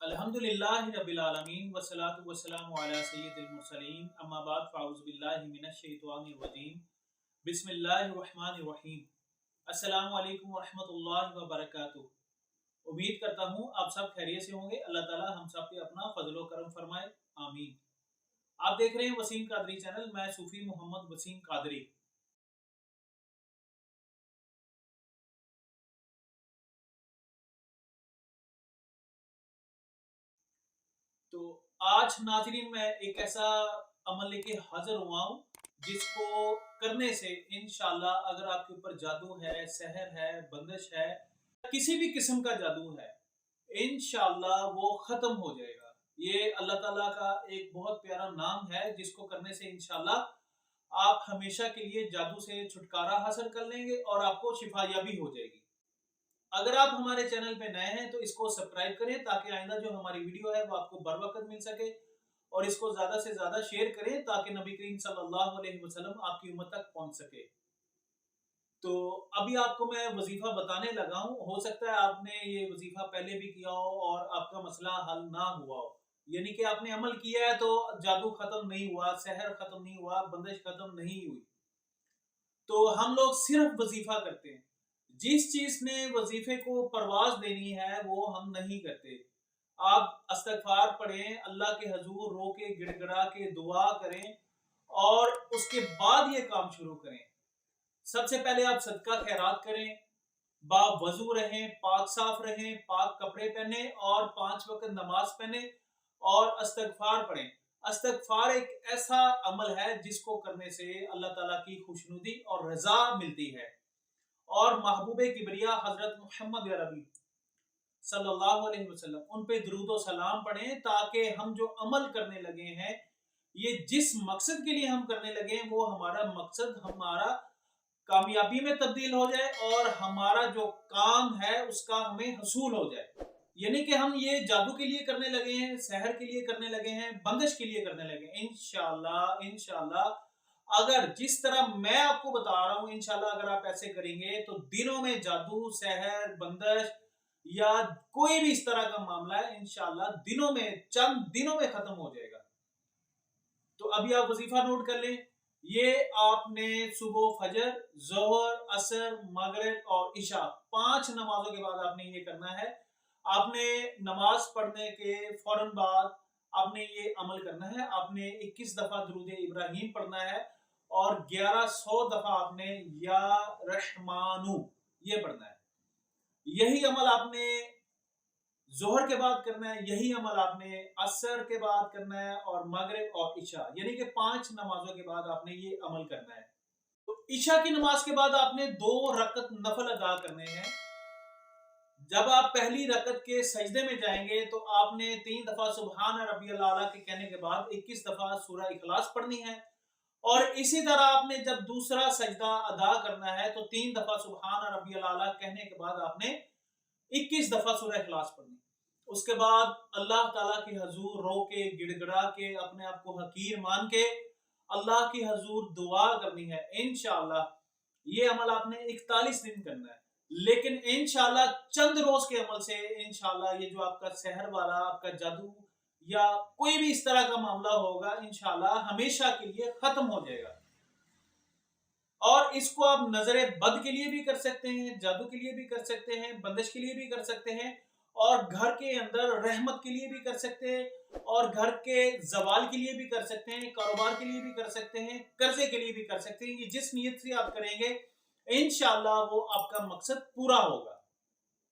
अल्हम्दुलिल्लाहि रब्बिल आलमीन वस्सलातु वस्सलामु अला सय्यिदिल मुरसलीन अम्मा बाद फ़अऊज़ु बिल्लाहि मिनश शैतानिर रजीम बिस्मिल्लाहिर रहमानिर रहीम अस्सलामु अलैकुम व रहमतुल्लाहि व बरकातुहू। उम्मीद करता हूँ आप सब खैरियत से होंगे। अल्लाह ताला हम सब पे अपना फजल व करम फरमाए, आमीन। आप देख रहे हैं वसीम कादरी चैनल। मैं सूफी मोहम्मद वसीम कादरी। तो आज नाजरीन मैं एक ऐसा अमल लेके हाजिर हुआ हूँ जिसको करने से इंशाल्लाह अगर आपके ऊपर जादू है, सहर है, बंदिश है, किसी भी किस्म का जादू है, इंशाल्लाह वो खत्म हो जाएगा। ये अल्लाह ताला का एक बहुत प्यारा नाम है जिसको करने से इंशाल्लाह आप हमेशा के लिए जादू से छुटकारा हासिल कर लेंगे और आपको शिफायाबी हो जाएगी। अगर आप हमारे चैनल पे नए हैं तो इसको सब्सक्राइब करें ताकि आइंदा जो हमारी वीडियो है वो आपको बर वक्त मिल सके, और इसको ज्यादा से ज्यादा शेयर करें ताकि नबी करीम सल्लल्लाहु अलैहि वसल्लम आपकी उम्मत तक पहुंच सके। तो अभी आपको मैं वजीफा बताने लगा हूं। हो सकता है आपने ये वजीफा पहले भी किया हो और आपका मसला हल ना हुआ हो, यानी कि आपने अमल किया है तो जादू खत्म नहीं हुआ, सहर खत्म नहीं हुआ, बंदिश खत्म नहीं हुई। तो हम लोग सिर्फ वजीफा करते हैं। जिस चीज ने वजीफे को परवाज देनी है वो हम नहीं करते। आप इस्तगफार पढ़ें, अल्लाह के हजूर रो के गिड़गिड़ा के दुआ करें और उसके बाद ये काम शुरू करें। सबसे पहले आप सदका खैरात करें, बावजू रहें, पाक साफ रहें, पाक कपड़े पहने और 5 वक्त नमाज पहने और इस्तगफार पढ़ें। इस्तगफार एक ऐसा अमल है जिसको करने से अल्लाह ताला की खुशनुदी और रजा मिलती है। और महबूबे किबरिया हजरत मोहम्मद अरबी सल्लल्लाहु अलैहि वसल्लम उन पे दरूद और सलाम पढ़ें ताकि हम जो अमल करने लगे हैं, ये जिस मकसद के लिए हम करने लगे हैं वो हमारा मकसद हमारा कामयाबी में तब्दील हो जाए और हमारा जो काम है उसका हमें हसूल हो जाए। यानी कि हम ये जादू के लिए करने लगे हैं, सहर के लिए करने लगे हैं, बंदिश के लिए करने लगे हैं। इंशाल्लाह इंशाल्लाह अगर जिस तरह मैं आपको बता रहा हूं, इंशाल्लाह अगर आप ऐसे करेंगे तो दिनों में जादू, सहर, बंदिश या कोई भी इस तरह का मामला है इंशाल्लाह दिनों में, चंद दिनों में खत्म हो जाएगा। तो अभी आप वजीफा नोट कर लें। ये आपने सुबह फजर, जोहर, असर, मगरिब और इशा 5 नमाजों के बाद आपने ये करना है। आपने नमाज पढ़ने के फौरन बाद आपने ये अमल करना है। आपने 21 दफा दुरूद इब्राहिम पढ़ना है और 1100 दफा आपने या रहमानू ये पढ़ना है। यही अमल आपने जोहर के बाद करना है, यही अमल आपने असर के बाद करना है और मगरिब और इशा यानी कि 5 नमाजों के बाद आपने ये अमल करना है। तो इशा की नमाज के बाद आपने 2 रकत नफल अदा करने हैं। जब आप पहली रकत के सजदे में जाएंगे तो आपने 3 दफा सुबहान रब्बियल आला के कहने के बाद 21 दफा सूरह इखलास पढ़नी है। और इसी तरह आपने जब दूसरा सजदा अदा करना है तो 3 दफा सुबहान रब्बियल आला कहने के बाद आपने 21 दफा सूरह इखलास पढ़नी। उसके बाद अल्लाह ताला के हजूर रो के गिड़गिड़ा के अपने आप को हकीर मान के अल्लाह के हजूर दुआ करनी है। इंशाल्लाह ये अमल आपने 41 दिन करना है, लेकिन इंशाल्लाह चंद रोज के अमल से इंशाल्लाह ये जो आपका सहर वाला, आपका जादू या कोई भी इस तरह का मामला होगा इंशाल्लाह हमेशा के लिए खत्म हो जाएगा। और इसको आप नजरे बद के लिए भी कर सकते हैं, जादू के लिए भी कर सकते हैं, बंदिश के लिए भी कर सकते हैं, और घर के अंदर रहमत के लिए भी कर सकते हैं, और घर के जवाल के लिए भी कर सकते हैं, कारोबार के लिए भी कर सकते हैं, कर्जे के लिए भी कर सकते हैं। ये जिस नीयत से आप करेंगे इंशाल्लाह वो आपका मकसद पूरा होगा।